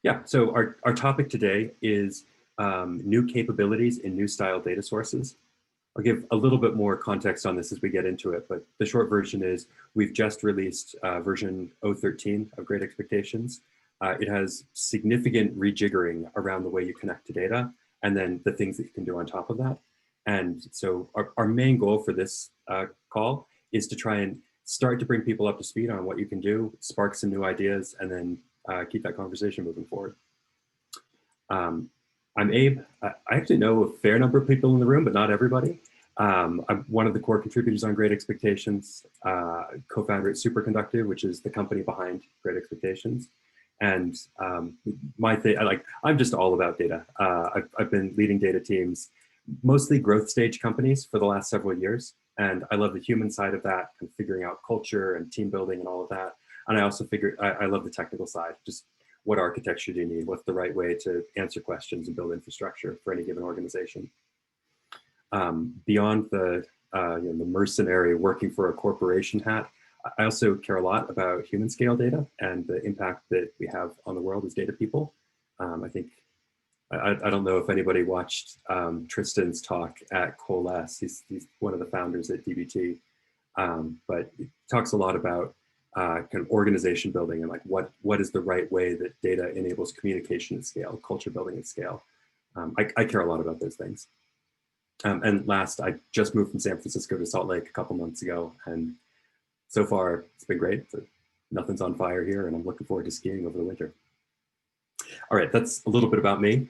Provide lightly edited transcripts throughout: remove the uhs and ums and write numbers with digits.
Yeah, so our topic today is new capabilities in new style data sources. I'll give a little bit more context on this as we get into it, but the short version is we've just released version 013 of Great Expectations. It has significant rejiggering around the way you connect to data and then the things that you can do on top of that. And so our main goal for this call is to try and start to bring people up to speed on what you can do, spark some new ideas, and then keep that conversation moving forward. I'm Abe. I actually know a fair number of people in the room, but not everybody. I'm one of the core contributors on Great Expectations, co-founder at Superconductive, which is the company behind Great Expectations. And my thing, I'm just all about data. I've been leading data teams, mostly growth stage companies for the last several years. And I love the human side of that and figuring out culture and team building and all of that. And I also I love the technical side, just what architecture do you need? What's the right way to answer questions and build infrastructure for any given organization? Beyond the mercenary working for a corporation hat, I also care a lot about human scale data and the impact that we have on the world as data people. I don't know if anybody watched Tristan's talk at Coalesce. He's one of the founders at DBT, but he talks a lot about kind of organization building and like what is the right way that data enables communication at scale, culture building at scale. I care a lot about those things. And last, I just moved from San Francisco to Salt Lake a couple months ago, and so far it's been great. Nothing's on fire here, and I'm looking forward to skiing over the winter. All right, that's a little bit about me.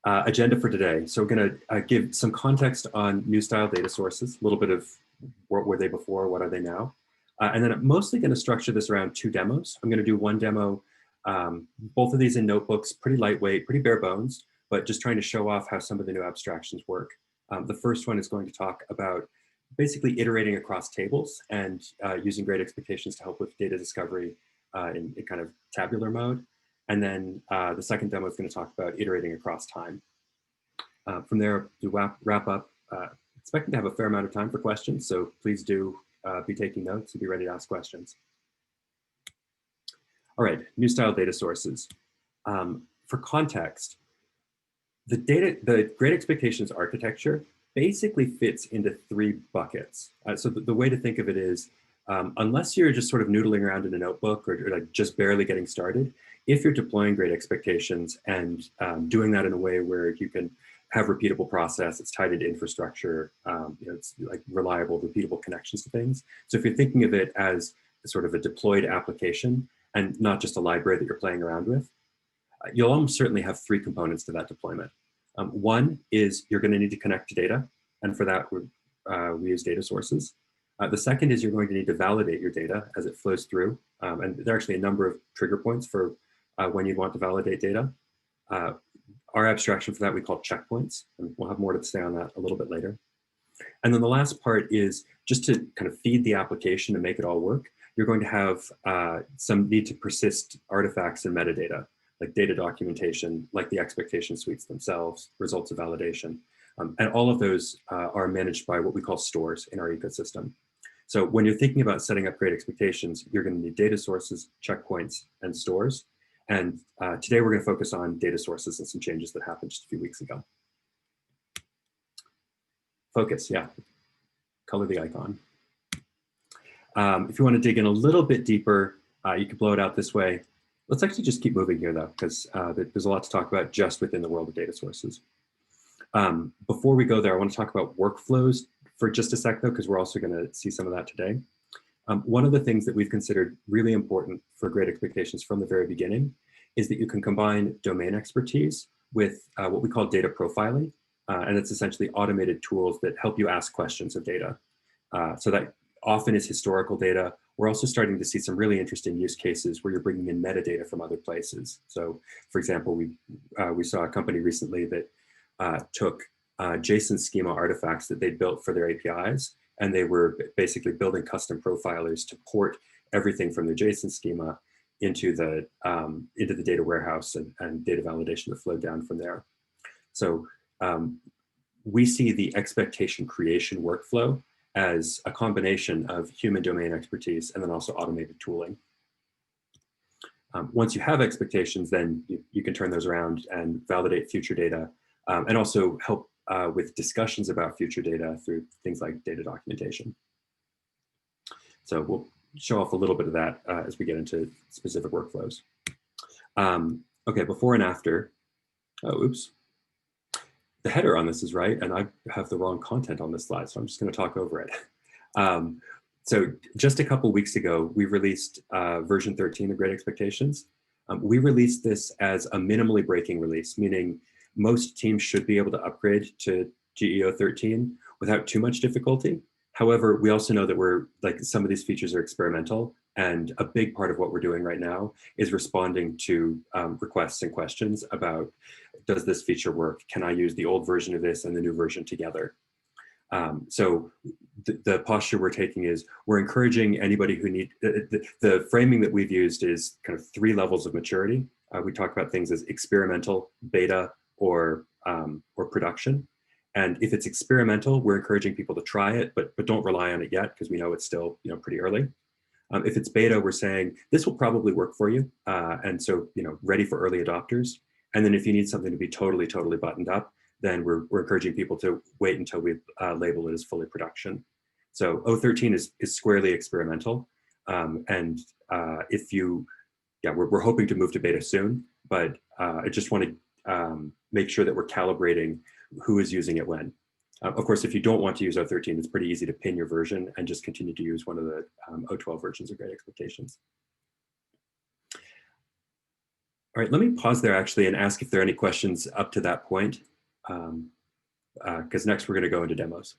Agenda for today. So we're going to give some context on new style data sources, a little bit of what were they before, what are they now? And then I'm mostly going to structure this around two demos. I'm going to do one demo, both of these in notebooks, pretty lightweight, pretty bare bones, but just trying to show off how some of the new abstractions work. The first one is going to talk about basically iterating across tables and using Great Expectations to help with data discovery in kind of tabular mode. And then the second demo is going to talk about iterating across time. From there, to wrap up, expecting to have a fair amount of time for questions, so please do be taking notes and be ready to ask questions. All right, new style data sources. For context, the Great Expectations architecture basically fits into three buckets. So the way to think of it is, unless you're just sort of noodling around in a notebook or like just barely getting started, if you're deploying Great Expectations and doing that in a way where you can have repeatable process, it's tied into infrastructure, it's like reliable, repeatable connections to things. So if you're thinking of it as sort of a deployed application and not just a library that you're playing around with, you'll almost certainly have three components to that deployment. One is you're going to need to connect to data, and for that we use data sources. The second is you're going to need to validate your data as it flows through, and there are actually a number of trigger points for when you'd want to validate data. Our abstraction for that we call checkpoints, and we'll have more to say on that a little bit later. And then the last part is just to kind of feed the application and make it all work. You're going to have some need to persist artifacts and metadata, like data documentation, like the expectation suites themselves, results of validation. And all of those are managed by what we call stores in our ecosystem. So when you're thinking about setting up Great Expectations, you're going to need data sources, checkpoints, and stores. And today we're going to focus on data sources and some changes that happened just a few weeks ago. Focus, yeah. Color the icon. If you want to dig in a little bit deeper, you can blow it out this way. Let's actually just keep moving here though, because there's a lot to talk about just within the world of data sources. Before we go there, I want to talk about workflows for just a sec though, because we're also going to see some of that today. One of the things that we've considered really important for Great Expectations from the very beginning is that you can combine domain expertise with what we call data profiling. And it's essentially automated tools that help you ask questions of data. So that often is historical data. We're also starting to see some really interesting use cases where you're bringing in metadata from other places. So for example, we saw a company recently that took JSON schema artifacts that they built for their APIs, and they were basically building custom profilers to port everything from their JSON schema into the data warehouse and data validation that flowed down from there. So we see the expectation creation workflow as a combination of human domain expertise and then also automated tooling. Once you have expectations, then you can turn those around and validate future data, and also help with discussions about future data through things like data documentation. So we'll show off a little bit of that as we get into specific workflows. Okay, before and after. Oh, oops. The header on this is right, and I have the wrong content on this slide, so I'm just going to talk over it. So just a couple weeks ago, we released version 13 of Great Expectations. We released this as a minimally breaking release, meaning most teams should be able to upgrade to GEO 13 without too much difficulty. However, we also know that some of these features are experimental, and a big part of what we're doing right now is responding to requests and questions about, does this feature work? Can I use the old version of this and the new version together? So the posture we're taking is we're encouraging anybody who the framing that we've used is kind of 3 levels of maturity. We talk about things as experimental, beta, or production. And if it's experimental, we're encouraging people to try it, but don't rely on it yet because we know it's still pretty early. If it's beta, we're saying this will probably work for you, and so ready for early adopters. And then if you need something to be totally buttoned up, then we're encouraging people to wait until we label it as fully production. So O13 is squarely experimental, and we're hoping to move to beta soon, but I just want to make sure that we're calibrating who is using it when. Of course, if you don't want to use O13, it's pretty easy to pin your version and just continue to use one of the O12 versions of Great Expectations. All right, let me pause there actually and ask if there are any questions up to that point, because next we're going to go into demos.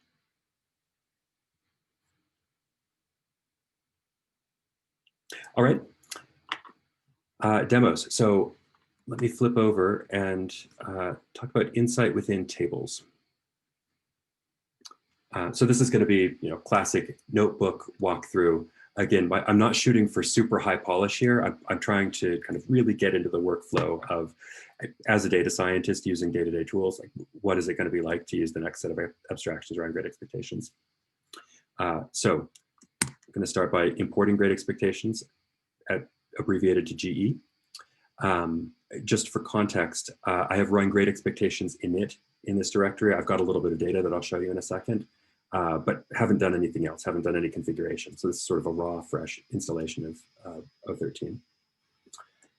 All right, demos. So let me flip over and talk about insight within tables. So this is going to be, classic notebook walkthrough. Again, I'm not shooting for super high polish here. I'm trying to kind of really get into the workflow of, as a data scientist using day-to-day tools, like what is it going to be like to use the next set of abstractions around Great Expectations. So I'm going to start by importing Great Expectations, abbreviated to GE. Just for context, I have run Great Expectations init in this directory. I've got a little bit of data that I'll show you in a second, but haven't done anything else, haven't done any configuration. So this is sort of a raw, fresh installation of O13.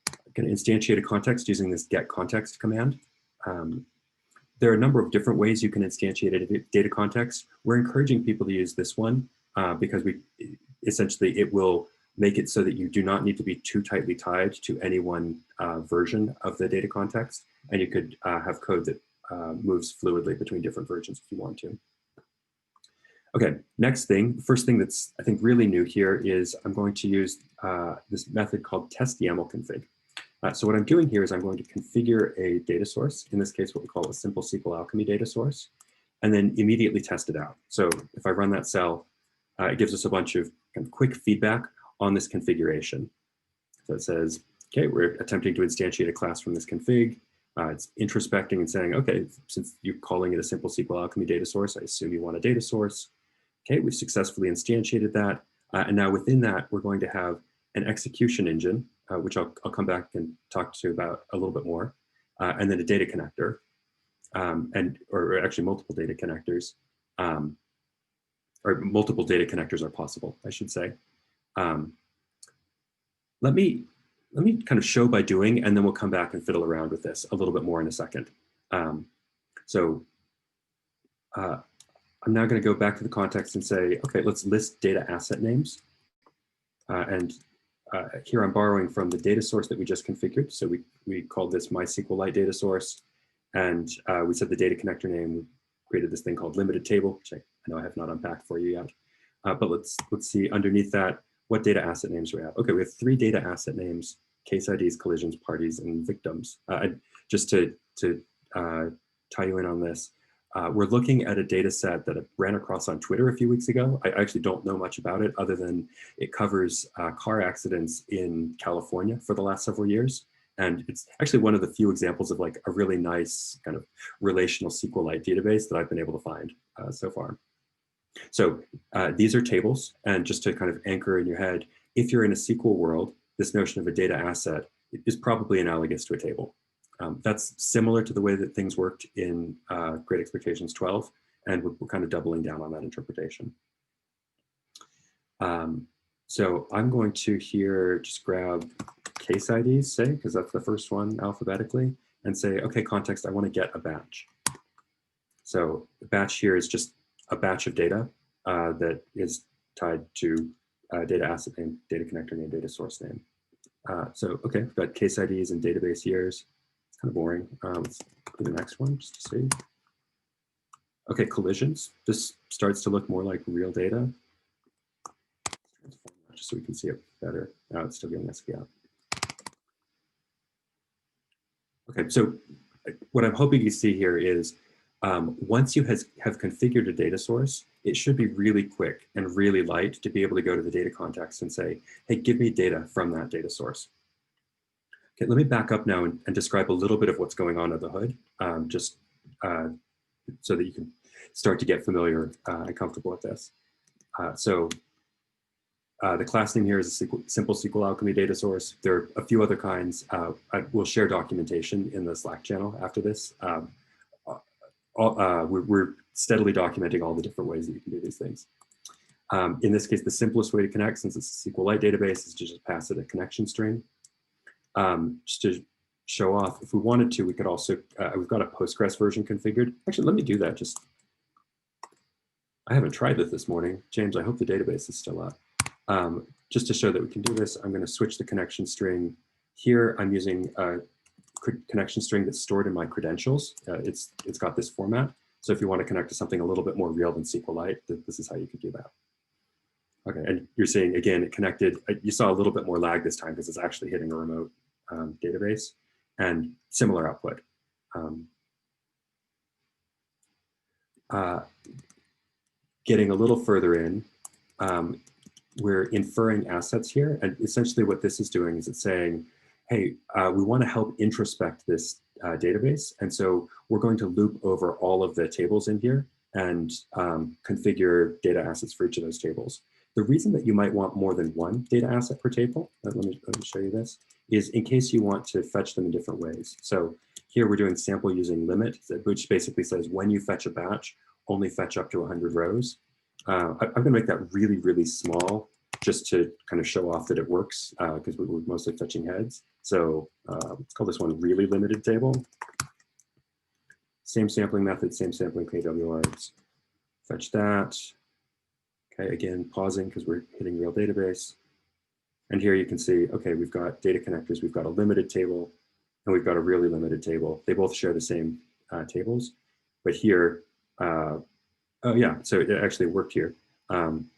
I'm going to instantiate a context using this get context command. There are a number of different ways you can instantiate a data context. We're encouraging people to use this one because essentially it will make it so that you do not need to be too tightly tied to any one version of the data context, and you could have code that moves fluidly between different versions if you want to. Okay, next thing, the first thing that's I think really new here is I'm going to use this method called test YAML config. So what I'm doing here is I'm going to configure a data source, in this case what we call a simple SQL Alchemy data source, and then immediately test it out. So if I run that cell, it gives us a bunch of kind of quick feedback on this configuration. So it says, okay, we're attempting to instantiate a class from this config. It's introspecting and saying, okay, since you're calling it a simple SQL Alchemy data source, I assume you want a data source. Okay, we've successfully instantiated that. And now within that, we're going to have an execution engine, which I'll come back and talk to you about a little bit more, and then a data connector, or actually multiple data connectors, or multiple data connectors are possible, I should say. Let me kind of show by doing, and then we'll come back and fiddle around with this a little bit more in a second. I'm now going to go back to the context and say, okay, let's list data asset names. Here I'm borrowing from the data source that we just configured. So we called this MySQLite data source, and we said the data connector name. We created this thing called limited table, which I know I have not unpacked for you yet. But let's see underneath that, what data asset names we have. Okay, we have 3 data asset names: case IDs, collisions, parties, and victims. Just to tie you in on this, we're looking at a data set that I ran across on Twitter a few weeks ago. I actually don't know much about it other than it covers car accidents in California for the last several years. And it's actually one of the few examples of like a really nice kind of relational SQLite database that I've been able to find so far. So these are tables, and just to kind of anchor in your head, if you're in a SQL world, this notion of a data asset is probably analogous to a table. That's similar to the way that things worked in Great Expectations 12, and we're kind of doubling down on that interpretation. So I'm going to here just grab case IDs, say, because that's the first one alphabetically, and say, okay, context, I want to get a batch. So the batch here is just a batch of data that is tied to data asset name, data connector name, data source name. So, okay, we've got case IDs and database years. It's kind of boring. Let's do the next one just to see. Okay, collisions. This starts to look more like real data. Just so we can see it better. Now it's still giving us a gap. Okay, so what I'm hoping you see here is once you have configured a data source, it should be really quick and really light to be able to go to the data context and say, hey, give me data from that data source. Okay, let me back up now and describe a little bit of what's going on under the hood, just so that you can start to get familiar and comfortable with this. The class name here is a simple SQL Alchemy data source. There are a few other kinds. I will share documentation in the Slack channel after this. We're steadily documenting all the different ways that you can do these things. In this case, the simplest way to connect, since it's a SQLite database, is to just pass it a connection string. Just to show off, if we wanted to, we could also, we've got a Postgres version configured. Actually, let me do that. I haven't tried this morning. James, I hope the database is still up. Just to show that we can do this, I'm going to switch the connection string. Here, I'm using a connection string that's stored in my credentials. It's got this format. So if you want to connect to something a little bit more real than SQLite, this is how you could do that. Okay, and you're seeing, again, it connected. You saw a little bit more lag this time because it's actually hitting a remote database, and similar output. Getting a little further in, we're inferring assets here. And essentially what this is doing is it's saying, hey, we want to help introspect this database. And so we're going to loop over all of the tables in here and configure data assets for each of those tables. The reason that you might want more than one data asset per table, let me show you this, is in case you want to fetch them in different ways. So here we're doing sample using limit, which basically says when you fetch a batch, only fetch up to 100 rows. I'm going to make that really, really small just to kind of show off that it works because we're mostly fetching heads. So let's call this one really limited table. Same sampling method, same sampling KWRs. Fetch that. Okay, again, pausing because we're hitting real database. And here you can see, okay, we've got data connectors, we've got a limited table, and we've got a really limited table. They both share the same tables, but here, oh yeah, so it actually worked here.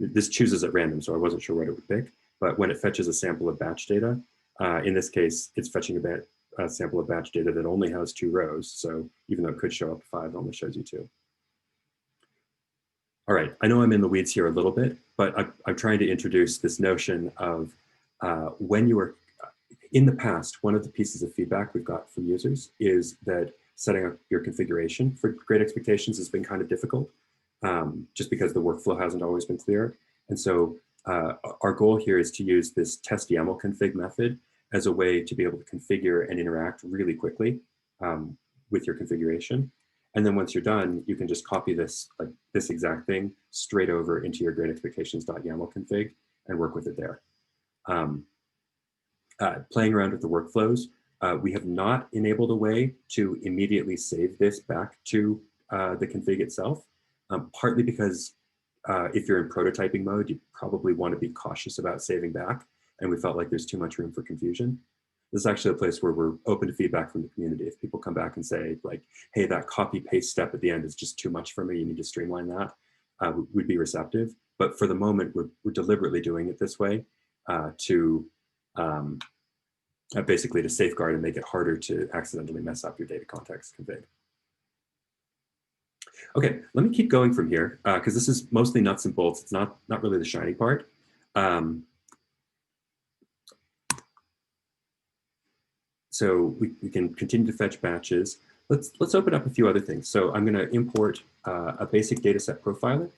This chooses at random, so I wasn't sure what it would pick, but when it fetches a sample of batch data, in this case, it's fetching a sample of batch data that only has 2 rows, so even though it could show up to 5, it only shows you 2. All right, I know I'm in the weeds here a little bit, but I'm trying to introduce this notion of when you are, in the past, one of the pieces of feedback we've got from users is that setting up your configuration for Great Expectations has been kind of difficult, just because the workflow hasn't always been clear. And so our goal here is to use this test YAML config method as a way to be able to configure and interact really quickly with your configuration. And then once you're done, you can just copy this, like this exact thing, straight over into your Great Expectations.yaml config and work with it there. Playing around with the workflows, we have not enabled a way to immediately save this back to the config itself, partly because if you're in prototyping mode, you probably want to be cautious about saving back, and we felt like there's too much room for confusion. This is actually a place where we're open to feedback from the community. If people come back and say, like, hey, that copy paste step at the end is just too much for me, you need to streamline that, we'd be receptive. But for the moment, we're deliberately doing it this way to basically to safeguard and make it harder to accidentally mess up your data context config. Okay, let me keep going from here because this is mostly nuts and bolts. It's not really the shiny part. So we can continue to fetch batches. Let's open up a few other things. So I'm going to import a basic dataset profiler.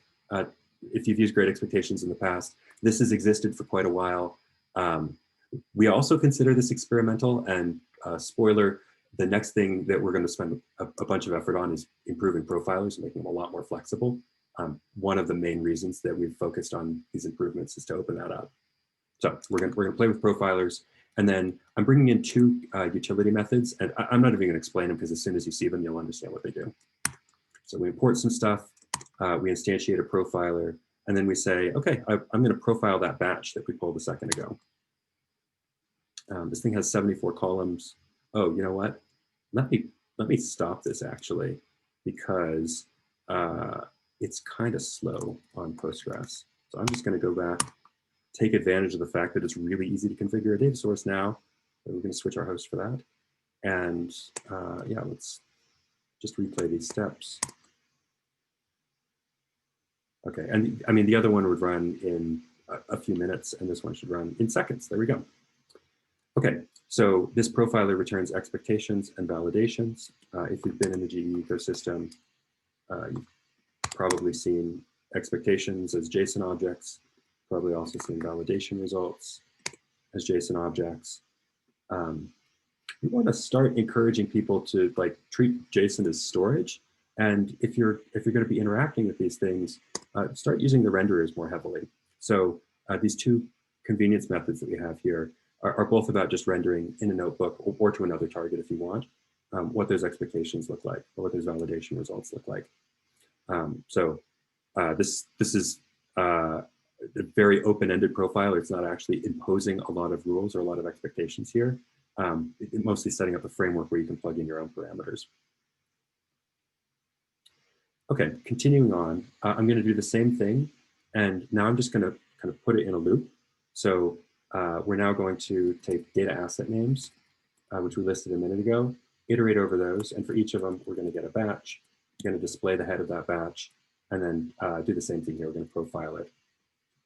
If you've used Great Expectations in the past, this has existed for quite a while. We also consider this experimental, and spoiler, the next thing that we're going to spend a bunch of effort on is improving profilers and making them a lot more flexible. One of the main reasons that we've focused on these improvements is to open that up. So we're going to play with profilers, and then I'm bringing in two utility methods, and I'm not even going to explain them because as soon as you see them, you'll understand what they do. So we import some stuff, we instantiate a profiler, and then we say, okay, I'm going to profile that batch that we pulled a second ago. This thing has 74 columns. Oh, you know what? Let me stop this actually, because it's kind of slow on Postgres. So I'm just going to go back, take advantage of the fact that it's really easy to configure a data source now. So we're going to switch our host for that. And yeah, let's just replay these steps. Okay, and I mean, the other one would run in a few minutes, and this one should run in seconds. There we go. Okay, so this profiler returns expectations and validations. If you've been in the GE ecosystem, you've probably seen expectations as JSON objects, probably also seen validation results as JSON objects. We want to start encouraging people to treat JSON as storage. And if you're going to be interacting with these things, start using the renderers more heavily. So these two convenience methods that we have here are both about just rendering in a notebook or to another target if you want, what those expectations look like or what those validation results look like. This is a very open-ended profile. It's not actually imposing a lot of rules or a lot of expectations here. It's mostly setting up a framework where you can plug in your own parameters. Okay, continuing on, I'm going to do the same thing, and now I'm just going to kind of put it in a loop. So we're now going to take data asset names, which we listed a minute ago, iterate over those, and for each of them, we're going to get a batch. We're going to display the head of that batch, and then do the same thing here. We're going to profile it,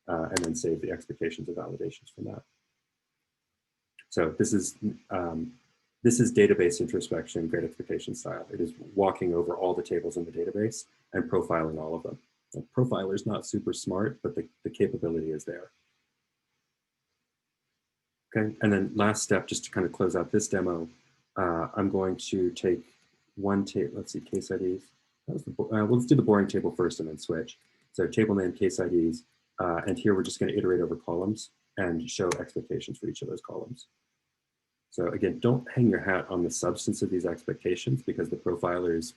and then save the expectations and validations from that. So this is database introspection, great expectation style. It is walking over all the tables in the database and profiling all of them. The profiler is not super smart, but the capability is there. Okay, and then last step, just to kind of close out this demo, I'm going to take one table, let's see, case IDs. Well, let's do the boring table first and then switch. So table name, case IDs, and here we're just going to iterate over columns and show expectations for each of those columns. So again, don't hang your hat on the substance of these expectations because the profiler is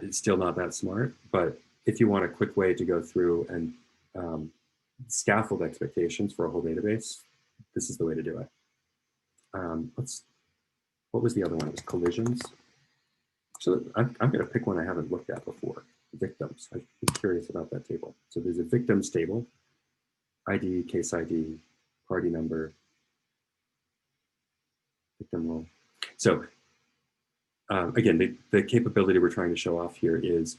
it's still not that smart. But if you want a quick way to go through and scaffold expectations for a whole database, this is the way to do it. What was the other one? It was collisions. So I'm going to pick one I haven't looked at before, victims. I'm curious about that table. So there's a victims table, ID, case ID, party number, victim role. So again, the capability we're trying to show off here is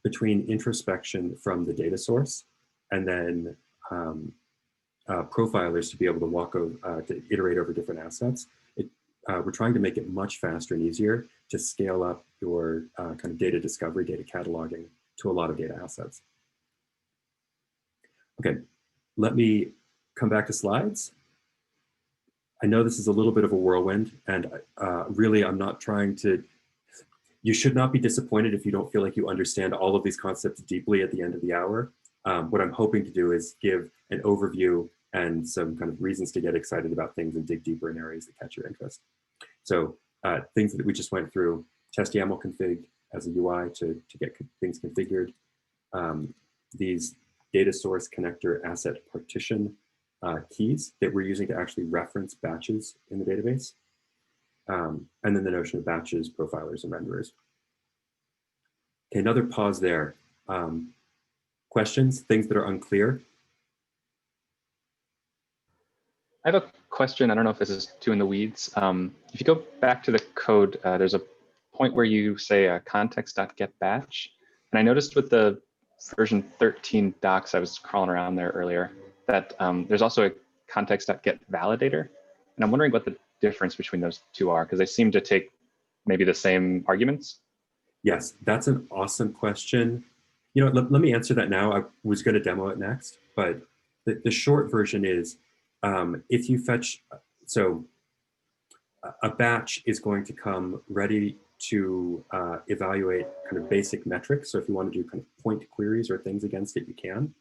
between introspection from the data source and then profilers to be able to walk over, to iterate over different assets. We're trying to make it much faster and easier to scale up your kind of data discovery, data cataloging to a lot of data assets. Okay, let me come back to slides. I know this is a little bit of a whirlwind, and really I'm not trying to, you should not be disappointed if you don't feel like you understand all of these concepts deeply at the end of the hour. What I'm hoping to do is give an overview and some kind of reasons to get excited about things and dig deeper in areas that catch your interest. So things that we just went through, test YAML config as a UI to get things configured. These data source connector asset partition keys that we're using to actually reference batches in the database. And then the notion of batches, profilers, and renderers. Okay, another pause there. Questions, things that are unclear? I have a question. I don't know if this is too in the weeds. If you go back to the code, there's a point where you say context.getBatch. And I noticed with the version 13 docs, I was crawling around there earlier, that there's also a context.getValidator. And I'm wondering what the difference between those two are, because they seem to take maybe the same arguments. Yes, that's an awesome question. You know, let me answer that now. I was going to demo it next, but the short version is if you fetch, so a batch is going to come ready to evaluate kind of basic metrics. So if you want to do kind of point queries or things against it, you can.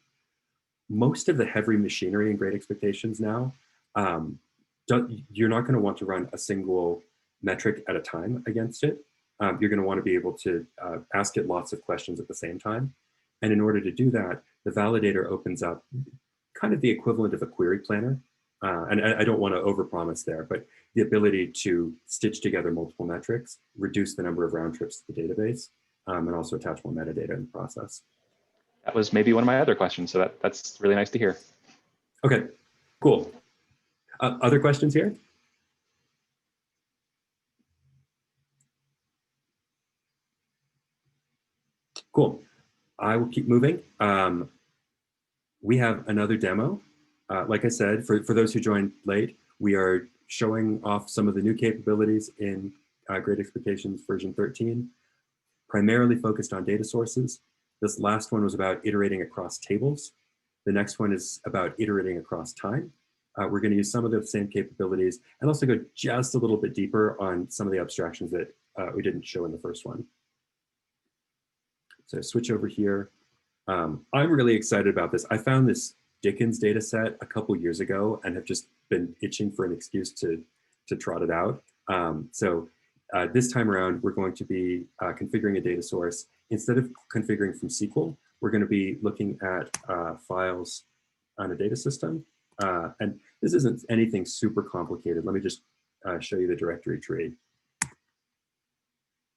Most of the heavy machinery in Great Expectations now, you're not going to want to run a single metric at a time against it. You're going to want to be able to ask it lots of questions at the same time. And in order to do that, the validator opens up kind of the equivalent of a query planner. And I don't want to overpromise there, but the ability to stitch together multiple metrics, reduce the number of round trips to the database, and also attach more metadata in the process. That was maybe one of my other questions, so that's really nice to hear. Okay, cool. Other questions here? Cool. I will keep moving. We have another demo. Like I said, for those who joined late, we are showing off some of the new capabilities in Great Expectations version 13, primarily focused on data sources. This last one was about iterating across tables. The next one is about iterating across time. We're going to use some of the same capabilities and also go just a little bit deeper on some of the abstractions that we didn't show in the first one. So switch over here. I'm really excited about this. I found this Dickens data set a couple years ago and have just been itching for an excuse to trot it out. This time around, we're going to be configuring a data source. Instead of configuring from SQL, we're going to be looking at files on a data system. And this isn't anything super complicated. Let me just show you the directory tree.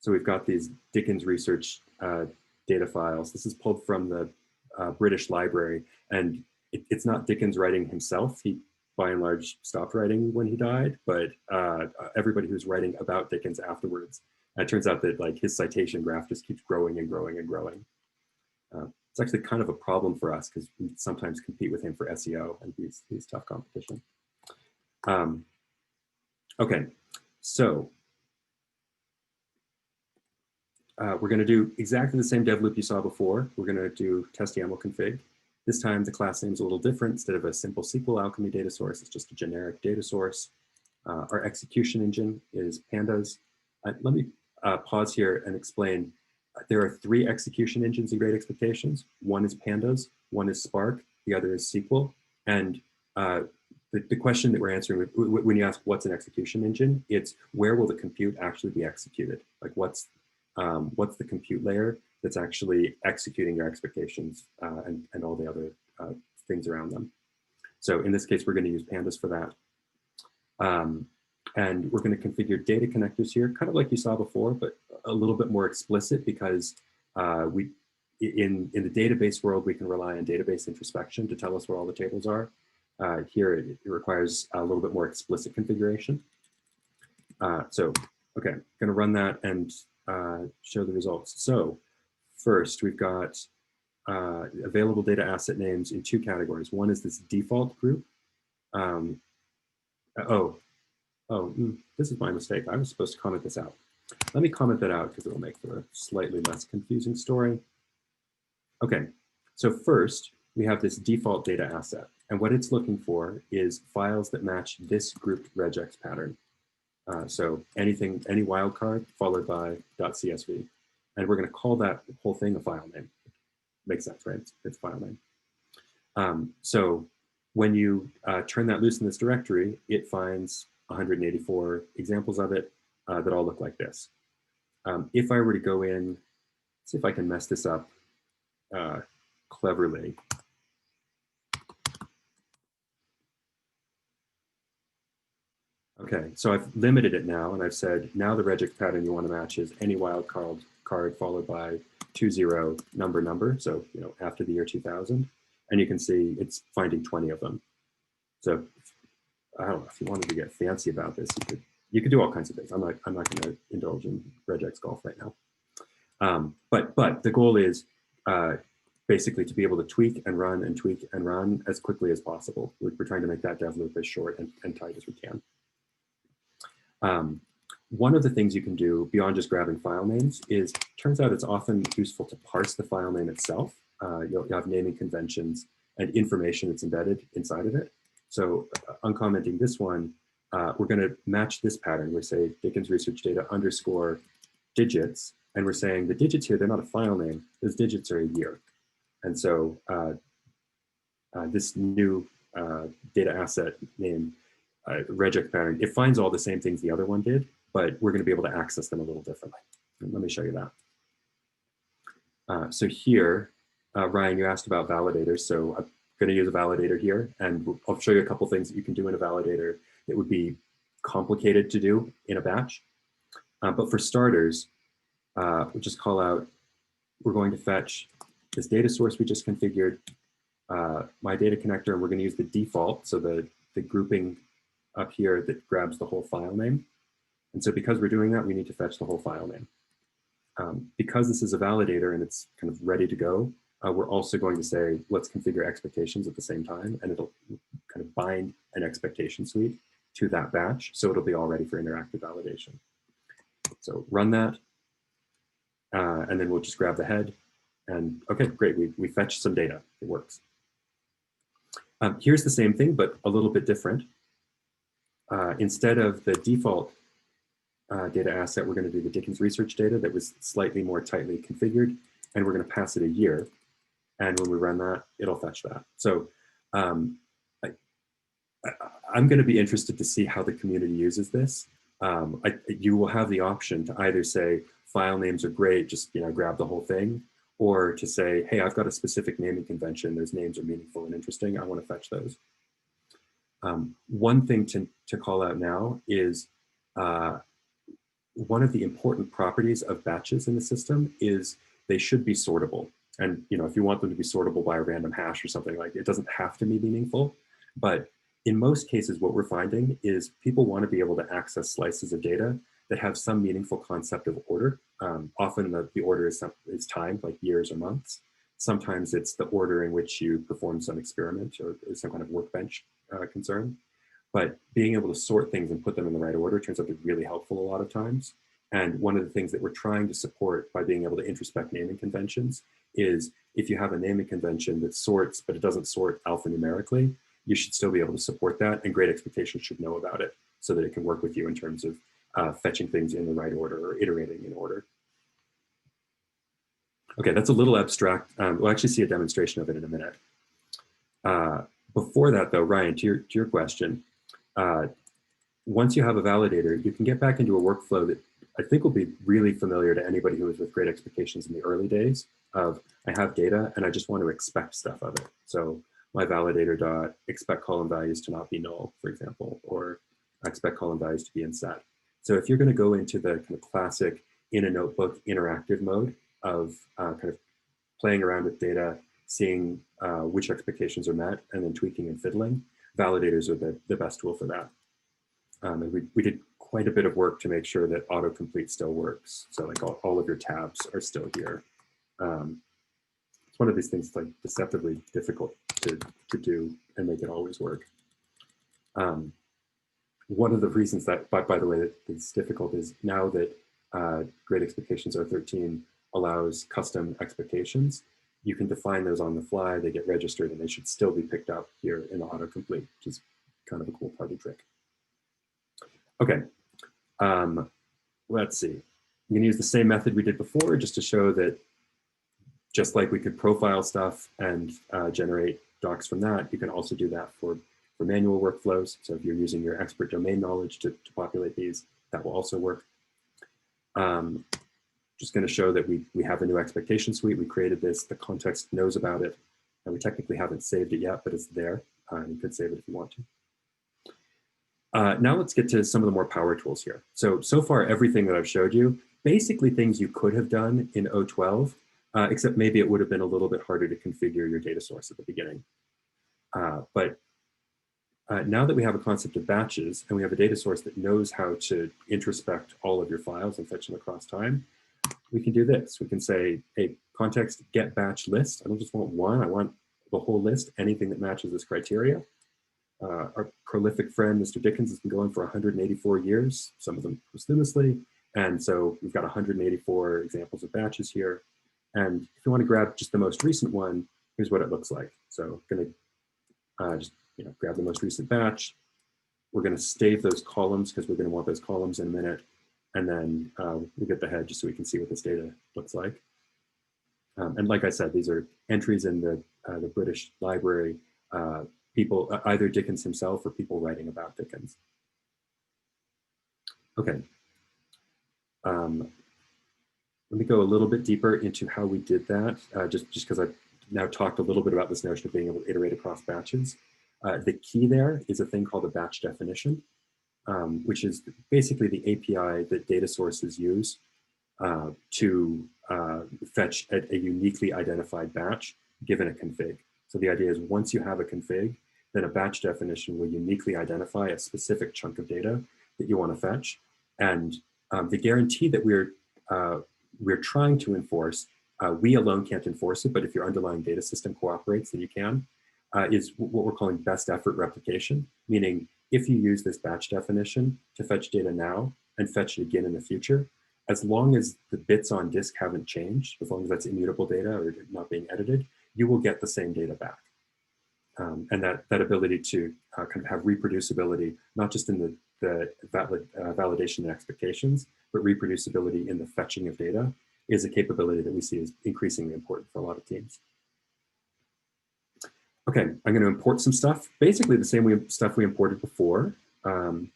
So we've got these Dickens research data files. This is pulled from the British Library, and it's not Dickens writing himself. He, by and large, stopped writing when he died, but everybody who's writing about Dickens afterwards, it turns out that like his citation graph just keeps growing and growing and growing. It's actually kind of a problem for us because we sometimes compete with him for SEO, and he's tough competition. Okay, so we're going to do exactly the same dev loop you saw before. We're going to do test YAML config. This time the class name is a little different. Instead of a simple SQL Alchemy data source, it's just a generic data source. Our execution engine is pandas. Let me pause here and explain. There are 3 execution engines in Great Expectations. One is pandas, one is Spark, the other is SQL. And the question that we're answering when you ask what's an execution engine, it's where will the compute actually be executed? Like what's the compute layer that's actually executing your expectations and all the other things around them. So in this case, we're going to use pandas for that. And we're going to configure data connectors here, kind of like you saw before, but a little bit more explicit because in the database world, we can rely on database introspection to tell us where all the tables are. Here, it requires a little bit more explicit configuration. Okay, I'm going to run that and show the results. So first, we've got available data asset names in 2 categories. One is this default group. This is my mistake. I was supposed to comment this out. Let me comment that out because it will make for a slightly less confusing story. Okay, so first, we have this default data asset. And what it's looking for is files that match this grouped regex pattern. So any wildcard followed by .csv. And we're going to call that whole thing a file name. Makes sense, right? It's a file name. So when you turn that loose in this directory, it finds 184 examples of it that all look like this. If I were to go in, see if I can mess this up cleverly. Okay, so I've limited it now, and I've said now the regex pattern you want to match is any wildcard followed by 20 number. So after the year 2000, and you can see it's finding 20 of them. So I don't know if you wanted to get fancy about this, you could do all kinds of things. I'm not going to indulge in regex golf right now. But the goal is basically to be able to tweak and run as quickly as possible. We're trying to make that dev loop as short and tight as we can. One of the things you can do beyond just grabbing file names is, turns out it's often useful to parse the file name itself. You'll have naming conventions and information that's embedded inside of it. So uncommenting this one, we're going to match this pattern. We say Dickens research data underscore digits, and we're saying the digits here, they're not a file name. Those digits are a year. And so this new data asset named regex pattern, it finds all the same things the other one did, but we're going to be able to access them a little differently. Let me show you that. So here, Ryan, you asked about validators. So I'm going to use a validator here, and I'll show you a couple things that you can do in a validator that would be complicated to do in a batch. But for starters, we'll just call out, we're going to fetch this data source we just configured, my data connector, and we're going to use the default, so the grouping up here that grabs the whole file name. And so because we're doing that, we need to fetch the whole file name. Because this is a validator and it's kind of ready to go, we're also going to say, let's configure expectations at the same time, and it'll kind of bind an expectation suite to that batch, so it'll be all ready for interactive validation. So run that, and then we'll just grab the head, and okay, great, we fetched some data, it works. Here's the same thing, but a little bit different. Instead of the default data asset, we're going to do the Dickens research data that was slightly more tightly configured, and we're going to pass it a year. And when we run that, it'll fetch that. So I'm going to be interested to see how the community uses this. You will have the option to either say, file names are great, just grab the whole thing, or to say, hey, I've got a specific naming convention, those names are meaningful and interesting, I want to fetch those. One thing to call out now is one of the important properties of batches in the system is they should be sortable. And if you want them to be sortable by a random hash or something, like it doesn't have to be meaningful. But in most cases, what we're finding is people want to be able to access slices of data that have some meaningful concept of order. Often the order is timed, like years or months. Sometimes it's the order in which you perform some experiment or some kind of workbench concern. But being able to sort things and put them in the right order turns out to be really helpful a lot of times. And one of the things that we're trying to support by being able to introspect naming conventions is if you have a naming convention that sorts, but it doesn't sort alphanumerically, you should still be able to support that, and Great Expectations should know about it so that it can work with you in terms of fetching things in the right order or iterating in order. Okay, that's a little abstract. We'll actually see a demonstration of it in a minute. Before that though, Ryan, to your question, once you have a validator, you can get back into a workflow that I think will be really familiar to anybody who was with Great Expectations in the early days of, I have data and I just want to expect stuff of it. So my validator expect column values to not be null, for example, or expect column values to be in set. So if you're going to go into the kind of classic in a notebook interactive mode of kind of playing around with data, seeing which expectations are met, and then tweaking and fiddling, validators are the best tool for that. And we did quite a bit of work to make sure that autocomplete still works. So like all of your tabs are still here. It's one of these things like deceptively difficult to do and make it always work. One of the reasons that, by the way, that it's difficult is now that Great Expectations 013 allows custom expectations, you can define those on the fly, they get registered, and they should still be picked up here in the autocomplete, which is kind of a cool party trick. Okay, let's see. I'm going to use the same method we did before just to show that just like we could profile stuff and generate docs from that, you can also do that for manual workflows. So if you're using your expert domain knowledge to populate these, that will also work. Just going to show that we have a new expectation suite. We created this, the context knows about it, and we technically haven't saved it yet, but it's there. You could save it if you want to. Now let's get to some of the more power tools here. So far, everything that I've showed you, basically things you could have done in 012, except maybe it would have been a little bit harder to configure your data source at the beginning. But now that we have a concept of batches and we have a data source that knows how to introspect all of your files and fetch them across time, we can do this. We can say, hey, context get batch list. I don't just want one, I want the whole list, anything that matches this criteria. Our prolific friend, Mr. Dickens, has been going for 184 years, some of them posthumously. And so we've got 184 examples of batches here. And if you want to grab just the most recent one, here's what it looks like. So I'm going to just grab the most recent batch. We're going to stave those columns because we're going to want those columns in a minute. And then we'll get the head just so we can see what this data looks like. And like I said, these are entries in the British Library, people, either Dickens himself or people writing about Dickens. Okay. Let me go a little bit deeper into how we did that, just because I've now talked a little bit about this notion of being able to iterate across batches. The key there is a thing called a batch definition, which is basically the API that Datasources use to fetch a uniquely identified batch given a config. So the idea is once you have a config, then a batch definition will uniquely identify a specific chunk of data that you want to fetch. And the guarantee that we're trying to enforce, we alone can't enforce it, but if your underlying data system cooperates, then you can, is what we're calling best effort replication, meaning if you use this batch definition to fetch data now and fetch it again in the future, as long as the bits on disk haven't changed, as long as that's immutable data or not being edited, you will get the same data back. And that ability to kind of have reproducibility, not just in the validation and expectations, but reproducibility in the fetching of data is a capability that we see as increasingly important for a lot of teams. Okay, I'm going to import some stuff, basically the same stuff we imported before. And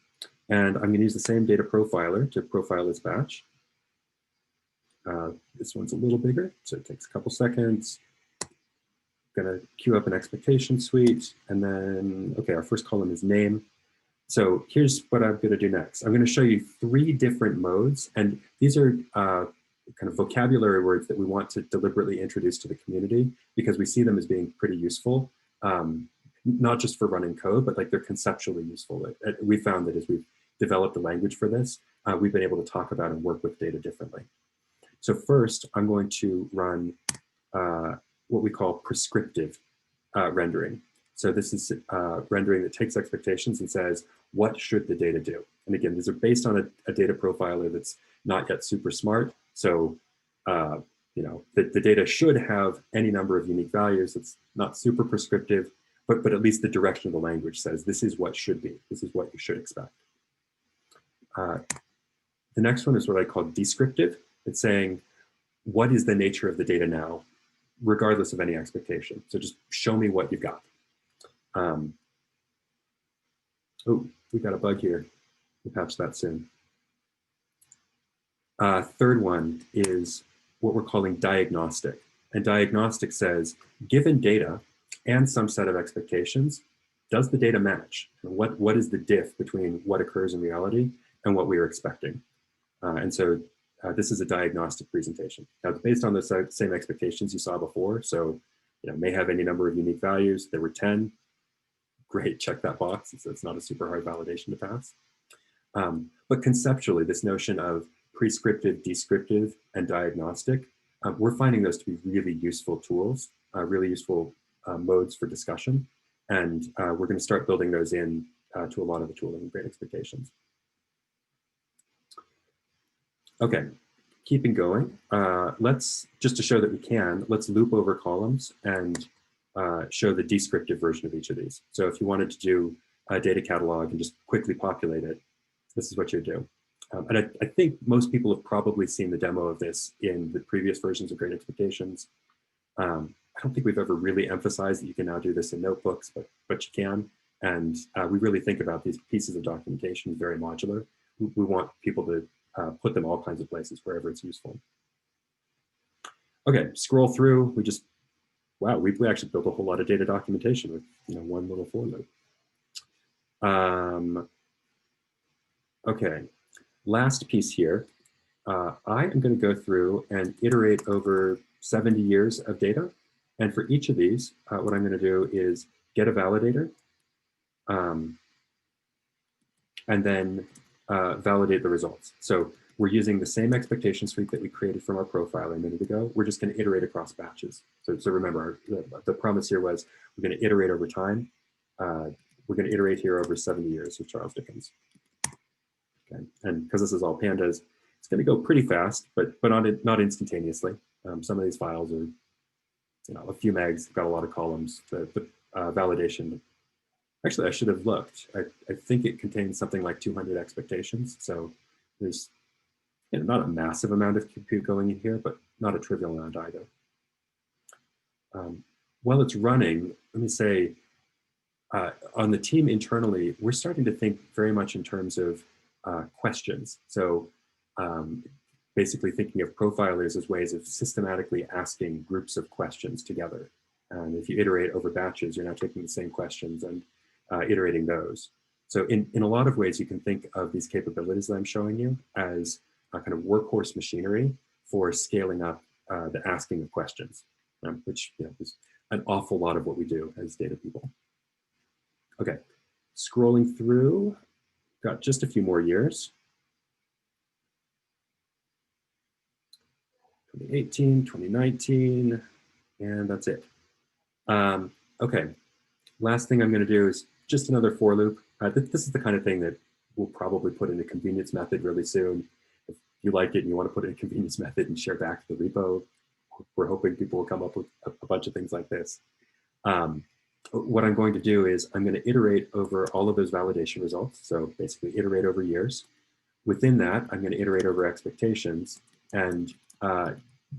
I'm going to use the same data profiler to profile this batch. This one's a little bigger, so it takes a couple seconds. I'm going to queue up an expectation suite, and then, okay, our first column is name. So here's what I'm going to do next. I'm going to show you 3 different modes, and these are kind of vocabulary words that we want to deliberately introduce to the community because we see them as being pretty useful, not just for running code, but like they're conceptually useful. We found that as we've developed a language for this, we've been able to talk about and work with data differently. So first, I'm going to run what we call prescriptive rendering. So this is rendering that takes expectations and says, what should the data do? And again, these are based on a data profiler that's not yet super smart. So the data should have any number of unique values. It's not super prescriptive, but at least the direction of the language says this is what should be. This is what you should expect. The next one is what I call descriptive. It's saying, what is the nature of the data now, regardless of any expectation? So just show me what you've got. Oh, we got a bug here. We'll patch that soon. Third one is what we're calling diagnostic. And diagnostic says, given data and some set of expectations, does the data match? What is the diff between what occurs in reality and what we are expecting? And so this is a diagnostic presentation. Now, it's based on the same expectations you saw before. So, may have any number of unique values. There were 10. Great, check that box. It's not a super hard validation to pass. But conceptually, this notion of prescriptive, descriptive, and diagnostic, we're finding those to be really useful tools, really useful modes for discussion. And we're going to start building those in to a lot of the tooling in Great Expectations. Okay, keeping going. Let's, just to show that we can, let's loop over columns and show the descriptive version of each of these. So if you wanted to do a data catalog and just quickly populate it, this is what you do. And I think most people have probably seen the demo of this in the previous versions of Great Expectations. I don't think we've ever really emphasized that you can now do this in notebooks, but you can. And we really think about these pieces of documentation as very modular. We want people to put them all kinds of places wherever it's useful. Okay, scroll through. Wow, we actually built a whole lot of data documentation with one little for loop. Okay, last piece here. I am going to go through and iterate over 70 years of data. And for each of these, what I'm going to do is get a validator and then validate the results. So we're using the same expectation suite that we created from our profile a minute ago. We're just going to iterate across batches. So remember, the promise here was we're going to iterate over time. We're going to iterate here over 70 years with Charles Dickens. Okay, and because this is all pandas, it's going to go pretty fast, but not instantaneously. Some of these files are a few megs, got a lot of columns. The validation, actually, I should have looked. I think it contains something like 200 expectations. So there's not a massive amount of compute going in here, but not a trivial amount either. While it's running, let me say, on the team internally, we're starting to think very much in terms of questions. So basically thinking of profilers as ways of systematically asking groups of questions together. And if you iterate over batches, you're now taking the same questions and iterating those. So in a lot of ways, you can think of these capabilities that I'm showing you as a kind of workhorse machinery for scaling up the asking of questions, which is an awful lot of what we do as data people. Okay, scrolling through, got just a few more years. 2018, 2019, and that's it. Okay, last thing I'm going to do is just another for loop. This is the kind of thing that we'll probably put in a convenience method really soon. If you like it and you want to put in a convenience method and share back to the repo, we're hoping people will come up with a bunch of things like this. What I'm going to do is I'm going to iterate over all of those validation results. So basically iterate over years. Within that, I'm going to iterate over expectations. And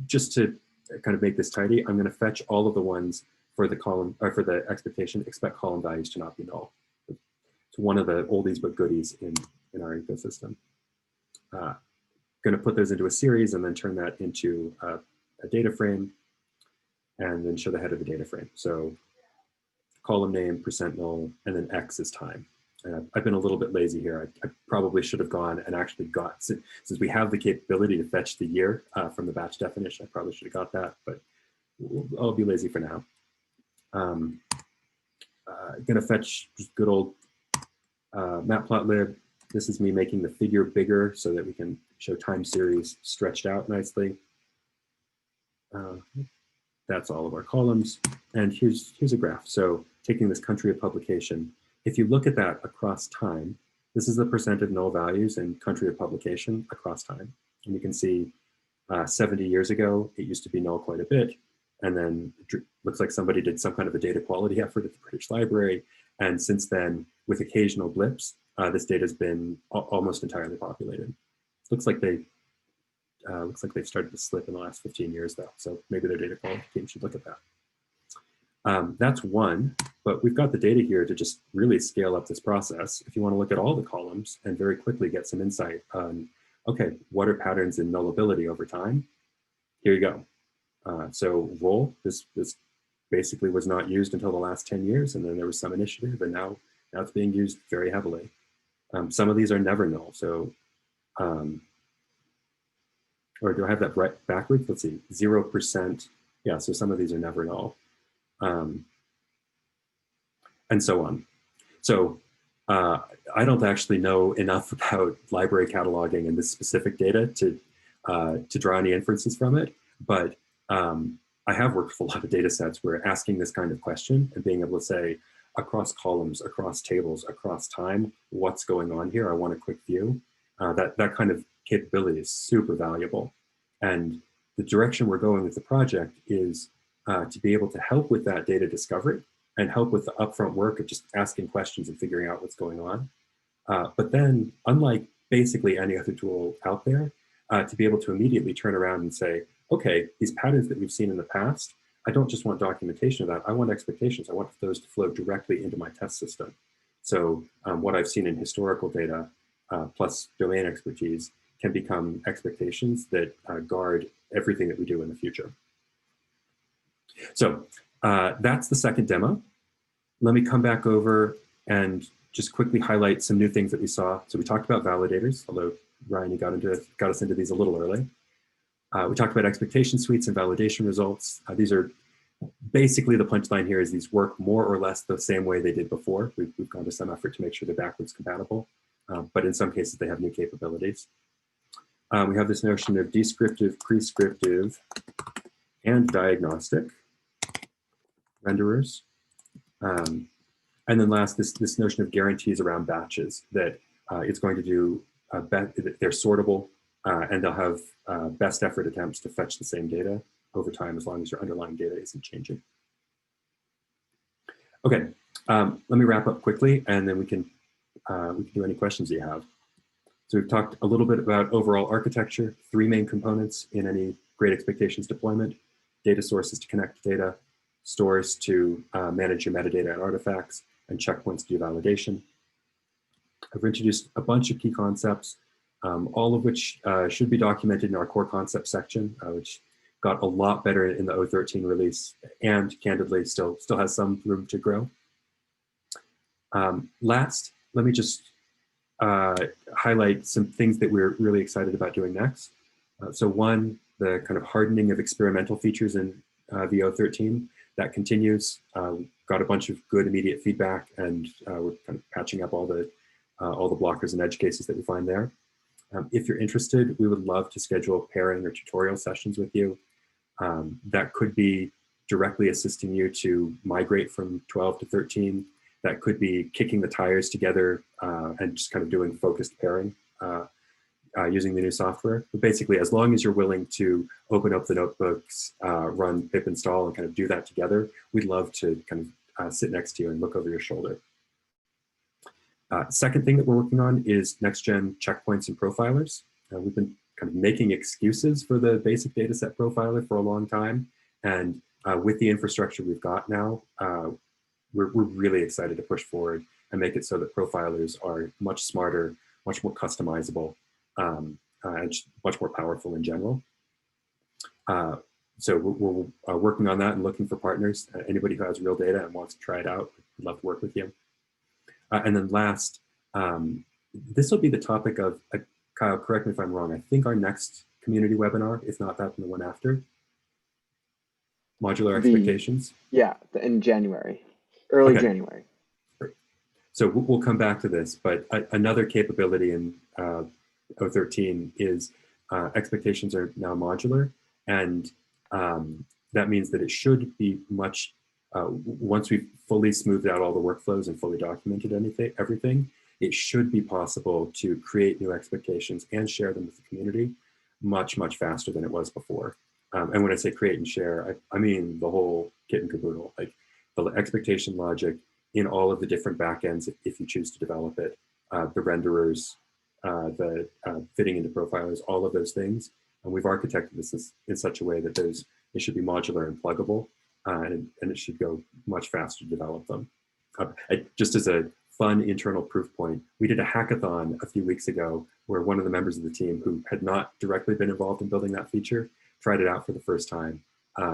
just to kind of make this tidy, I'm going to fetch all of the ones for the column, or for the expectation, expect column values to not be null. It's one of the oldies but goodies in our ecosystem. Going to put those into a series and then turn that into a data frame and then show the head of the data frame. So column name, percent null, and then X is time. I've been a little bit lazy here. I probably should have gone and actually got, since we have the capability to fetch the year from the batch definition, I probably should have got that, but I'll be lazy for now. Gonna fetch just good old matplotlib. This is me making the figure bigger so that we can show time series stretched out nicely. That's all of our columns. And here's a graph. So taking this country of publication, if you look at that across time, this is the percent of null values in country of publication across time. And you can see 70 years ago, it used to be null quite a bit. And then it looks like somebody did some kind of a data quality effort at the British Library. And since then, with occasional blips, this data has been almost entirely populated. Looks like they've started to slip in the last 15 years though. So maybe their data quality team should look at that. That's one, but we've got the data here to just really scale up this process. If you want to look at all the columns and very quickly get some insight on, okay, what are patterns in nullability over time? Here you go. So roll, this basically was not used until the last 10 years, and then there was some initiative, and now it's being used very heavily. Some of these are never null, so, or do I have that right backwards? Let's see, 0%. Yeah, so some of these are never null. And so on. So I don't actually know enough about library cataloging and this specific data to draw any inferences from it, but I have worked with a lot of data sets where asking this kind of question and being able to say, across columns, across tables, across time, what's going on here? I want a quick view. That kind of capability is super valuable. And the direction we're going with the project is to be able to help with that data discovery and help with the upfront work of just asking questions and figuring out what's going on. But then, unlike basically any other tool out there, to be able to immediately turn around and say, okay, these patterns that we've seen in the past, I don't just want documentation of that, I want expectations. I want those to flow directly into my test system. So what I've seen in historical data plus domain expertise can become expectations that guard everything that we do in the future. So that's the second demo. Let me come back over and just quickly highlight some new things that we saw. So we talked about validators, although Ryan, you got us into these a little early. We talked about expectation suites and validation results. These are basically, the punchline here is these work more or less the same way they did before. We've gone to some effort to make sure they're backwards compatible, but in some cases they have new capabilities. We have this notion of descriptive, prescriptive, and diagnostic renderers. And then last, this notion of guarantees around batches, that it's going to do, they're sortable, and they'll have best effort attempts to fetch the same data. over time, as long as your underlying data isn't changing. Okay, let me wrap up quickly, and then we can do any questions you have. So we've talked a little bit about overall architecture, 3 main components in any Great Expectations deployment: data sources to connect data, stores to manage your metadata and artifacts, and checkpoints to do validation. I've introduced a bunch of key concepts, all of which should be documented in our core concept section, which got a lot better in the 013 release, and candidly still has some room to grow. Last, let me just highlight some things that we're really excited about doing next. So one, the kind of hardening of experimental features in the 013, that continues. Got a bunch of good immediate feedback, and we're kind of patching up all the blockers and edge cases that we find there. If you're interested, we would love to schedule pairing or tutorial sessions with you. That could be directly assisting you to migrate from 12 to 13. That could be kicking the tires together and just kind of doing focused pairing using the new software. But basically, as long as you're willing to open up the notebooks, run pip install, and kind of do that together, we'd love to kind of sit next to you and look over your shoulder. Second thing that we're working on is next-gen checkpoints and profilers. We've been kind of making excuses for the basic dataset profiler for a long time. And with the infrastructure we've got now, we're really excited to push forward and make it so that profilers are much smarter, much more customizable, and much more powerful in general. So we're working on that and looking for partners. Anybody who has real data and wants to try it out, we'd love to work with you. And then last, this will be the topic of, Kyle, correct me if I'm wrong, I think our next community webinar, if not that, then the one after. Modular expectations. Yeah, in January, early Okay. January. So we'll come back to this, but another capability in 013 is expectations are now modular, and that means that it should be much, once we've fully smoothed out all the workflows and fully documented everything, it should be possible to create new expectations and share them with the community much, much faster than it was before. And when I say create and share, I mean the whole kit and caboodle, like the expectation logic in all of the different backends, if you choose to develop it, the renderers, the fitting into profilers, all of those things. And we've architected this in such a way that it should be modular and pluggable, and it should go much faster to develop them. Just as a fun internal proof point, we did a hackathon a few weeks ago where one of the members of the team who had not directly been involved in building that feature tried it out for the first time.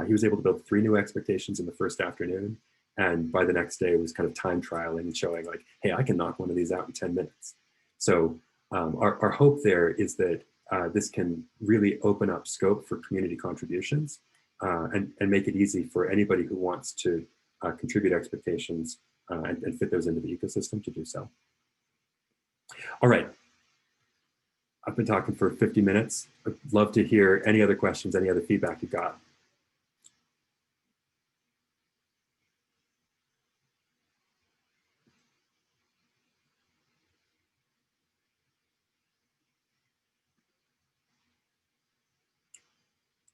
He was able to build 3 new expectations in the first afternoon, and by the next day was kind of time trialing and showing like, hey, I can knock one of these out in 10 minutes. So our hope there is that this can really open up scope for community contributions and make it easy for anybody who wants to contribute expectations and fit those into the ecosystem to do so. All right. I've been talking for 50 minutes. I'd love to hear any other questions, any other feedback you got.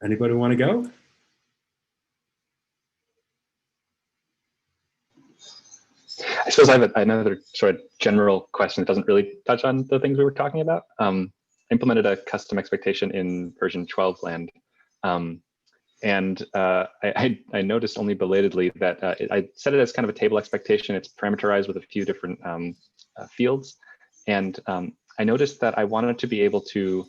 Anybody want to go? I suppose I have another sort of general question that doesn't really touch on the things we were talking about. I implemented a custom expectation in version 12 land. And I noticed only belatedly that I set it as kind of a table expectation. It's parameterized with a few different fields. And I noticed that I wanted to be able to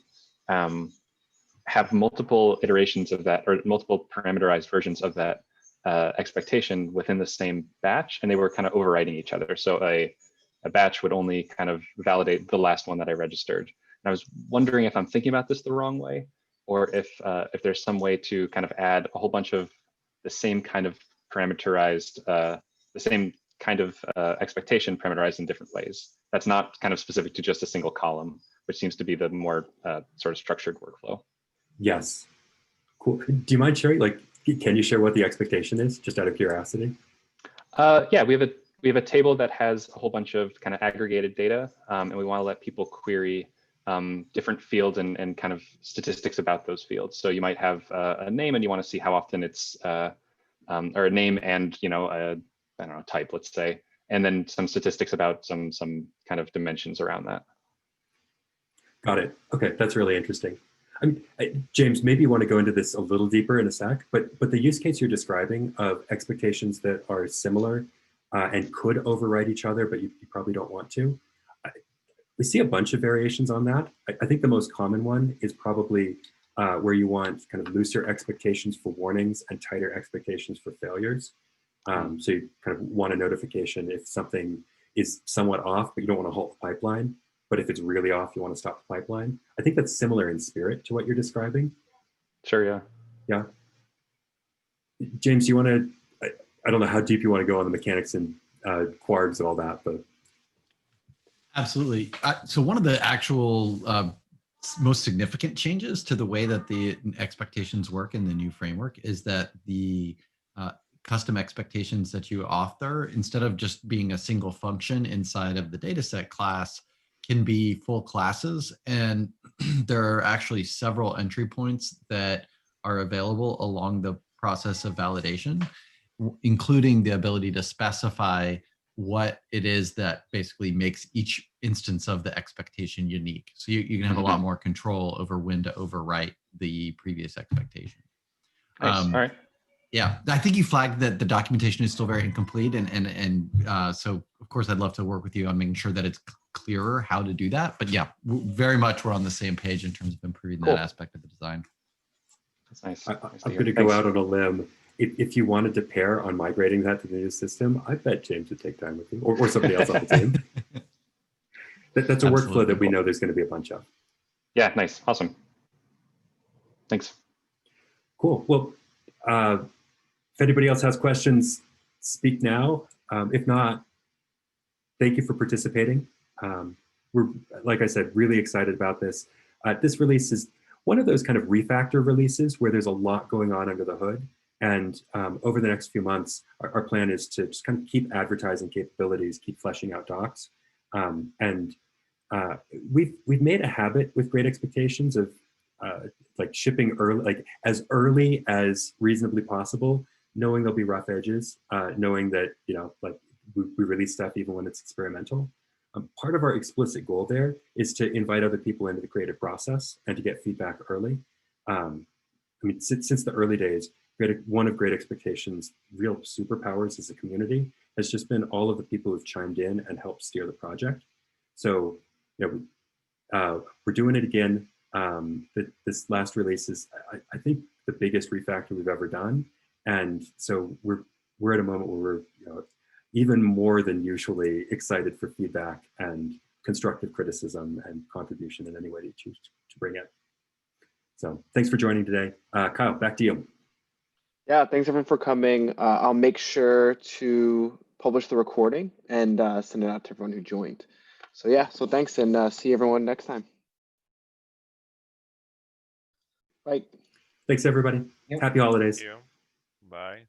have multiple iterations of that, or multiple parameterized versions of that expectation within the same batch, and they were kind of overriding each other. So a batch would only kind of validate the last one that I registered. And I was wondering if I'm thinking about this the wrong way, or if there's some way to kind of add a whole bunch of the same kind of parameterized, the same kind of expectation parameterized in different ways. That's not kind of specific to just a single column, which seems to be the more sort of structured workflow. Yes. Cool. Do you mind sharing, like, can you share what the expectation is, just out of curiosity? Yeah, we have a table that has a whole bunch of kind of aggregated data, and we want to let people query different fields and kind of statistics about those fields. So you might have a name and you want to see how often it's, or a name and, I don't know, type, let's say, and then some statistics about some kind of dimensions around that. Got it. Okay, that's really interesting. James, maybe you want to go into this a little deeper in a sec, but the use case you're describing of expectations that are similar and could override each other, but you probably don't want to. We see a bunch of variations on that. I think the most common one is probably where you want kind of looser expectations for warnings and tighter expectations for failures. So you kind of want a notification if something is somewhat off, but you don't want to halt the pipeline. But if it's really off, you want to stop the pipeline. I think that's similar in spirit to what you're describing. Sure, yeah. Yeah. James, you want to, I don't know how deep you want to go on the mechanics and quarks and all that, but. Absolutely. So one of the actual most significant changes to the way that the expectations work in the new framework is that the custom expectations that you author, instead of just being a single function inside of the dataset class, can be full classes. And there are actually several entry points that are available along the process of validation, including the ability to specify what it is that basically makes each instance of the expectation unique. So you can have a lot more control over when to overwrite the previous expectation. Nice. All right. Yeah, I think you flagged that the documentation is still very incomplete, and so of course I'd love to work with you on making sure that it's clearer how to do that. But yeah, very much we're on the same page in terms of improving that aspect of the design. That's nice. I'm going to go out on a limb. If you wanted to pair on migrating that to the new system, I bet James would take time with you, or somebody else on the team. That's a workflow that we know there's going to be a bunch of. Yeah, nice, awesome. Thanks. Cool. Well, if anybody else has questions, speak now. If not, thank you for participating. We're, like I said, really excited about this. This release is one of those kind of refactor releases where there's a lot going on under the hood. And over the next few months, our plan is to just kind of keep advertising capabilities, keep fleshing out docs. We've made a habit with Great Expectations of like shipping early, like as early as reasonably possible, knowing there'll be rough edges, knowing that, like we release stuff even when it's experimental. Part of our explicit goal there is to invite other people into the creative process and to get feedback early. I mean, since the early days, one of Great Expectations' real superpowers as a community has just been all of the people who've chimed in and helped steer the project. So, we're doing it again. This last release is, I think, the biggest refactor we've ever done, and so we're at a moment where we're even more than usually excited for feedback and constructive criticism and contribution in any way that you choose to bring it. So thanks for joining today. Kyle, back to you. Yeah, thanks everyone for coming. I'll make sure to publish the recording and send it out to everyone who joined. So yeah, so thanks, and see everyone next time. Bye. Thanks, everybody. Yep. Happy holidays. Thank you. Bye.